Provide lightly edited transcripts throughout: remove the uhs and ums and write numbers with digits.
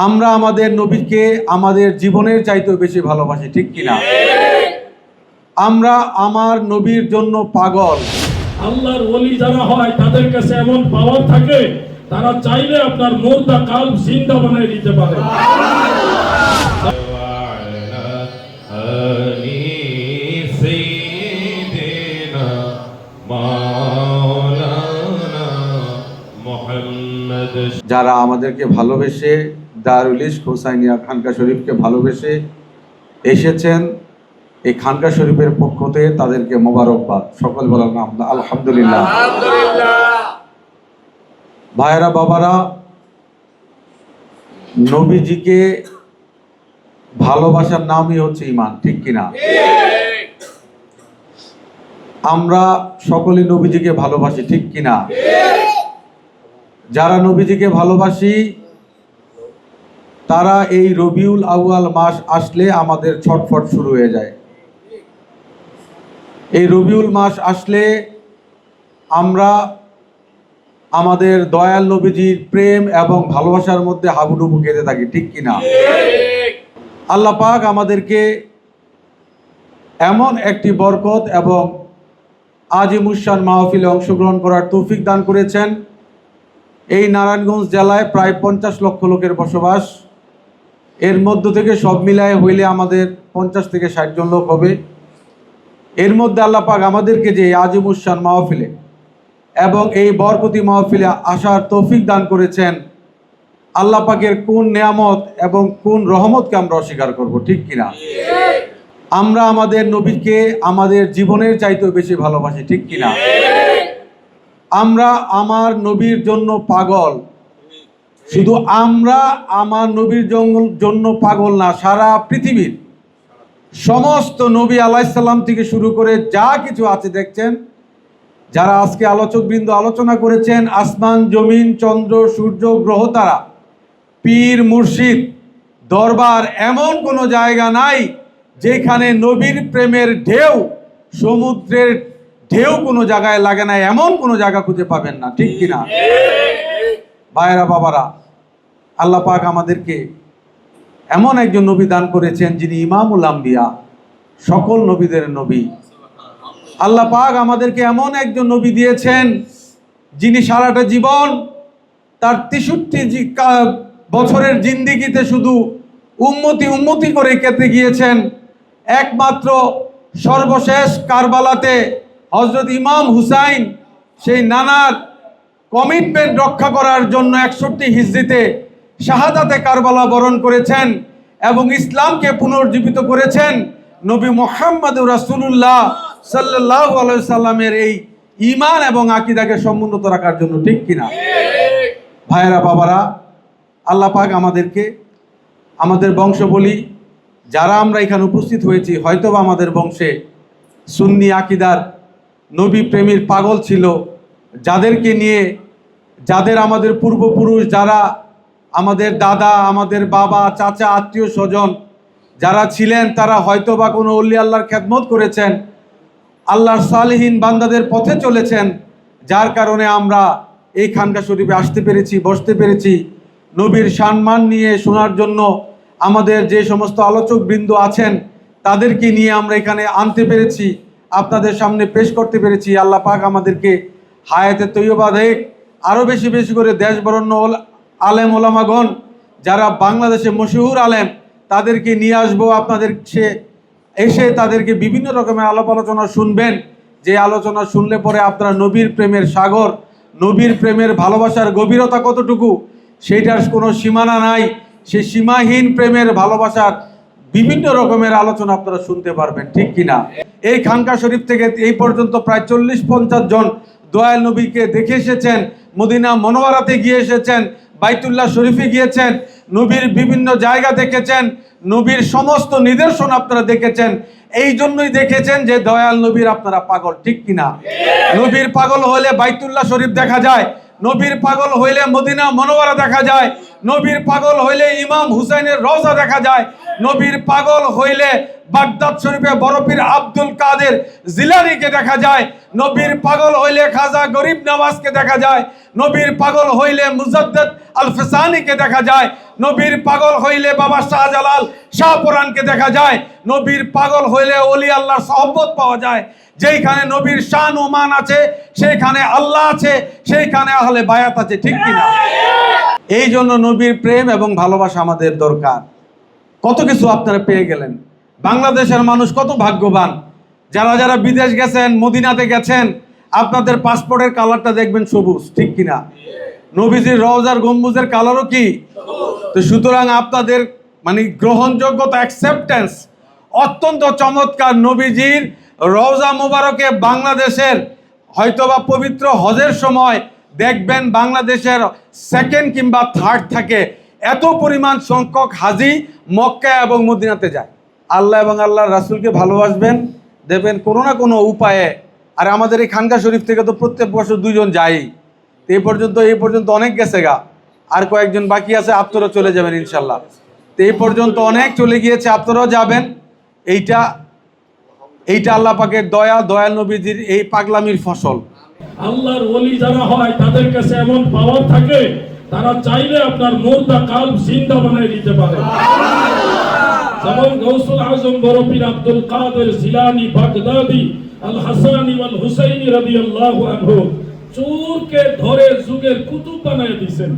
আমরা আমাদের নবীকে আমাদের জীবনের চাইতেও বেশি ভালোবাসি, ঠিক কিনা? আমরা আমার নবীর জন্য পাগল। আল্লাহর ওলি যারা হয় তাদের কাছে এমন পাওয়ার থাকে, তারা চাইলে আপনার মুর্দা কাল জিন্দা বানিয়ে দিতে পারে। যারা আমাদেরকে ভালোবেসে দারুল ইশক হুসাইনিয়া খানকা শরীফকে ভালোবেসে এসেছেন, এই খানকা শরীফের পক্ষ থেকে তাদেরকে মোবারকবাদ। সকল বলেন আলহামদুলিল্লাহ। ভাইরা বাবারা, নবীজিকে ভালোবাসার নামই হচ্ছে ঈমান, ঠিক কিনা? আমরা সকলে নবীজিকে ভালোবাসি, ঠিক কিনা? যারা নবীজিকে ভালোবাসি তারা এই রবিউল আউয়াল মাস আসলে আমাদের ছটফট শুরু হয়ে যায়। এই রবিউল মাস আসলে আমরা আমাদের দয়াল নবীজির প্রেম এবং ভালোবাসার মধ্যে হাবুডুবু খেতে থাকি, ঠিক কিনা? আল্লাহ পাক আমাদেরকে এমন একটি বরকত এবং আজিমুশান মাহফিলে অংশগ্রহণ করার তৌফিক দান করেছেন। এই নারায়ণগঞ্জ জেলায় প্রায় 50 লক্ষ লোকের বসবাস। এর মধ্য থেকে সব মিলায় হইলে আমাদের 50 থেকে 60 জন লোক হবে। এর মধ্যে আল্লাহ পাক আমাদেরকে যে আজিমুশান মাহফিলে এবং এই বরকতি মাহফিলে আসার তৌফিক দান করেছেন, আল্লাহ পাকের কোন নেয়ামত এবং কোন রহমতকে আমরা অস্বীকার করব, ঠিক কিনা? আমরা আমাদের নবীকে আমাদের জীবনের চাইতেও বেশি ভালোবাসি, ঠিক কিনা? আমরা আমার নবীর জন্য পাগল। শুধু আমরা আমার নবীর জন্য পাগল না, সারা পৃথিবীর সমস্ত নবী আলাইহিস সালাম থেকে শুরু করে যা কিছু আছে দেখছেন, যারা আজকে আলোচকবৃন্দ আলোচনা করেছেন, আসমান জমিন চন্দ্র সূর্য গ্রহ তারা, পীর মুর্শিদ দরবার, এমন কোনো জায়গা নাই যেখানে নবীর প্রেমের ঢেউ, সমুদ্রের ঢেউ কোনো জায়গায় লাগে না, এমন কোনো জায়গা খুঁজে পাবেন না, ঠিক কিনা? ভাইরা বাবারা, আল্লাহ পাক আমাদেরকে এমন একজন নবী দান করেছেন যিনি ইমামুল আম্বিয়া, সকল নবীদের নবী। আল্লাহ পাক আমাদেরকে এমন একজন নবী দিয়েছেন যিনি সারাটা জীবন তার 63 বছরের জিন্দিগিতে শুধু উম্মতি করে কেটে গিয়েছেন। একমাত্র সর্বশেষ কারবালাতে হযরত ইমাম হুসাইন সেই নানার কমিটমেন্ট রক্ষা করার জন্য 61 হিজরিতে শাহাদাতে কারবালা বরণ করেছেন এবং ইসলামকে পুনর্জীবিত করেছেন নবী মুহাম্মদুর রাসূলুল্লাহ সাল্লাল্লাহু আলাইহি সাল্লামের এই ঈমান এবং আকীদাকে সমুন্নত রাখার জন্য, ঠিক কিনা? ভাইরা বাবারা, আল্লাহ পাক আমাদেরকে আমাদের বংশ বলি যারা আমরা এখানে উপস্থিত হয়েছি, হয়তোবা আমাদের বংশে সুন্নি আকীদার নবী প্রেমীর পাগল ছিল, যাদেরকে নিয়ে যাদের আমাদের পূর্বপুরুষ, যারা আমাদের দাদা, আমাদের বাবা, চাচা, আত্মীয় স্বজন যারা ছিলেন, তারা হয়তোবা কোনো অলি আল্লাহর খেদমত করেছেন, আল্লাহর সালেহীন বান্দাদের পথে চলেছেন, যার কারণে আমরা এই খানকা শরীফে আসতে পেরেছি, বসতে পেরেছি, নবীর সম্মান নিয়ে শোনার জন্য আমাদের যে সমস্ত আলোচকবৃন্দ আছেন তাদেরকে নিয়ে আমরা এখানে আনতে পেরেছি, আপনাদের সামনে পেশ করতে পেরেছি। আল্লাহ পাক আমাদেরকে হায়াতে তৈয়বা দেখ, আরও বেশি বেশি করে দেশ বরণ্য আলেম ওলামাগণ যারা বাংলাদেশে মশহুর আলেম, তাদেরকে নিয়ে আসবো। আপনাদের এসে তাদেরকে বিভিন্ন রকমের আলাপ আলোচনা শুনবেন, যে আলোচনা শুনলে পরে আপনারা নবীর প্রেমের সাগর, নবীর প্রেমের ভালোবাসার গভীরতা কতটুকু সেইটার কোনো সীমানা নাই, সেই সীমাহীন প্রেমের ভালোবাসার বিভিন্ন রকমের আলোচনা আপনারা শুনতে পারবেন, ঠিক কিনা? এই খানকা শরীফ থেকে এই পর্যন্ত প্রায় 40-50 জন দয়াল নবীকে দেখে এসেছেন, মদিনা মনোয়ারাতে গিয়ে এসেছেন, বাইতুল্লাহ শরীফে গিয়েছেন, নবীর বিভিন্ন জায়গা দেখেছেন, নবীর সমস্ত নিদর্শন আপনারা দেখেছেন। এই জন্যই দেখেছেন যে দয়াল নবীর আপনারা পাগল, ঠিক কিনা? নবীর পাগল হলে বাইতুল্লাহ শরীফ দেখা যায়, নবীর পাগল হইলে মদিনা মনোয়ারা দেখা যায়, নবীর পাগল হইলে ইমাম হুসাইনের রওজা দেখা যায়, নবীর পাগল হইলে বাগদাদ শরীফে বরফির আব্দুল কাদের জিলানীকে দেখা যায়, নবীর পাগল হইলে খাজা গরিব নওয়াজকে দেখা যায়, নবীর পাগল হইলে মুজাদ্দেদ আল ফিসানিকে দেখা যায়, নবীর পাগল হইলে বাবা শাহজালাল শাহপুরানকে দেখা যায়, নবীর পাগল হইলে ওলি আল্লাহর সহবত পাওয়া যায়। যেইখানে নবীর শান ও মান আছে সেইখানে আল্লাহ আছে, সেইখানে আহলে বায়াত আছে, ঠিক কিনা? এই জন্য নবীর প্রেম এবং ভালোবাসা আমাদের দরকার। কত কিছু আপনারা পেয়ে গেলেন। বাংলাদেশের মানুষ কত ভাগ্যবান, যারা যারা বিদেশ গেছেন, মদিনাতে গেছেন, আপনাদের পাসপোর্টের কালারটা দেখবেন সবুজ, ঠিক কিনা? নবীজির রওজার গম্বুজের কালারও কি? তো সুতরাং আপনাদের মানে গ্রহণযোগ্যতা, অ্যাকসেপ্টেন্স অত্যন্ত চমৎকার। নবীজির রওজা মোবারকে বাংলাদেশের হয়তোবা পবিত্র হজের সময় দেখবেন বাংলাদেশের সেকেন্ড কিংবা থার্ড থাকে, এত পরিমাণ সংখ্যক হাজি মক্কা এবং মদিনাতে যায়। আল্লাহ এবং আল্লাহর রাসূলকে ভালোবাসবেন, দেবেন কোনো না কোনো উপায়ে। আর আমাদের এই খানকা শরীফ থেকে তো প্রত্যেক বছর 2 জন যাই, এই পর্যন্ত অনেক গেছে গা, আর কয়েকজন বাকি আছে, আপনারা চলে যাবেন ইনশাল্লাহ। তো এই পর্যন্ত অনেক চলে গিয়েছে, আপনারাও যাবেন। এইটা আল্লাহ পাকের দয়া, দয়াল নবীজির এই পাগলামির ফসল। আল্লাহর ওলি যারা হয় তাদের কাছে এমন পাওয়ার থাকে, তারা চাইলে আপনার মুর্দা কালব জিন্দা বানায় দিতে পারে। যেমন গৌসুল আজম বরফির আব্দুল কাদের জিলানী বাগদাদি আল হাসানি ওয়াল হুসাইনি রাদিয়াল্লাহু আনহু চোরকে ধরে যুগের কুতুব বানায় দিয়েছেন,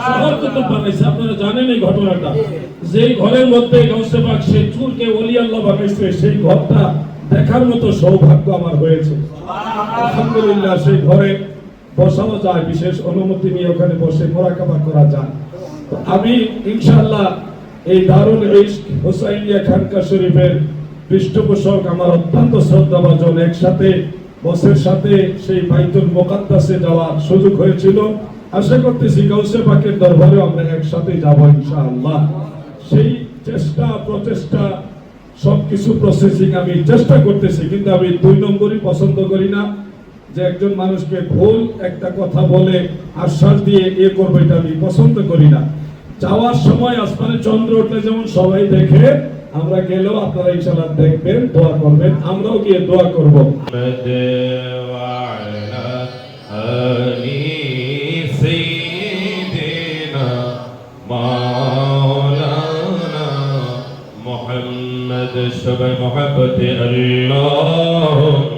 শহর কুতুব বানাইছে। আপনারা জানেন এই ঘটনাটা, যেই ঘরের মধ্যে গাউসে পাক সেই চোরকে ওলি আল্লাহ বানাইছে, সেই ঘরটা দেখার মতো সৌভাগ্য আমার হয়েছে। আলহামদুলিল্লাহ, সেই ঘরে বসানো যায়, বিশেষ অনুমতি নিয়ে ওখানে বসে মোরাকাবা করা যায়। তো আমি ইনশাআল্লাহ এই দারুল ইশক হুসাইনিয়া খানকা শরীফের পৃষ্ঠপোষক আমার অত্যন্ত শ্রদ্ধাভাজন, একসাথে বসের সাথে সেই বাইতুল মুকাদ্দাসে যাওয়ার সুযোগ হয়েছিল। আশা করতেছি গাউসে পাকের দরবারেও আমরা একসাথে যাব ইনশাআল্লাহ। সেই প্রচেষ্টা সবকিছু প্রসেসিং আমি চেষ্টা করতেছি, কিন্তু আমি 2 নম্বরই পছন্দ করি না, যে একজন মানুষকে ভুল একটা কথা বলে আশ্বাস দিয়ে এ করবে, এটা আমি পছন্দ করি না। যাওয়ার সময় আসমানে চন্দ্র উঠলে যেমন সবাই দেখে, আমরা গেলেও আপনারা ইনশাআল্লাহ দেখবেন, দোয়া করবেন, আমরাও গিয়ে দোয়া করব। محمد شب محبت اللہ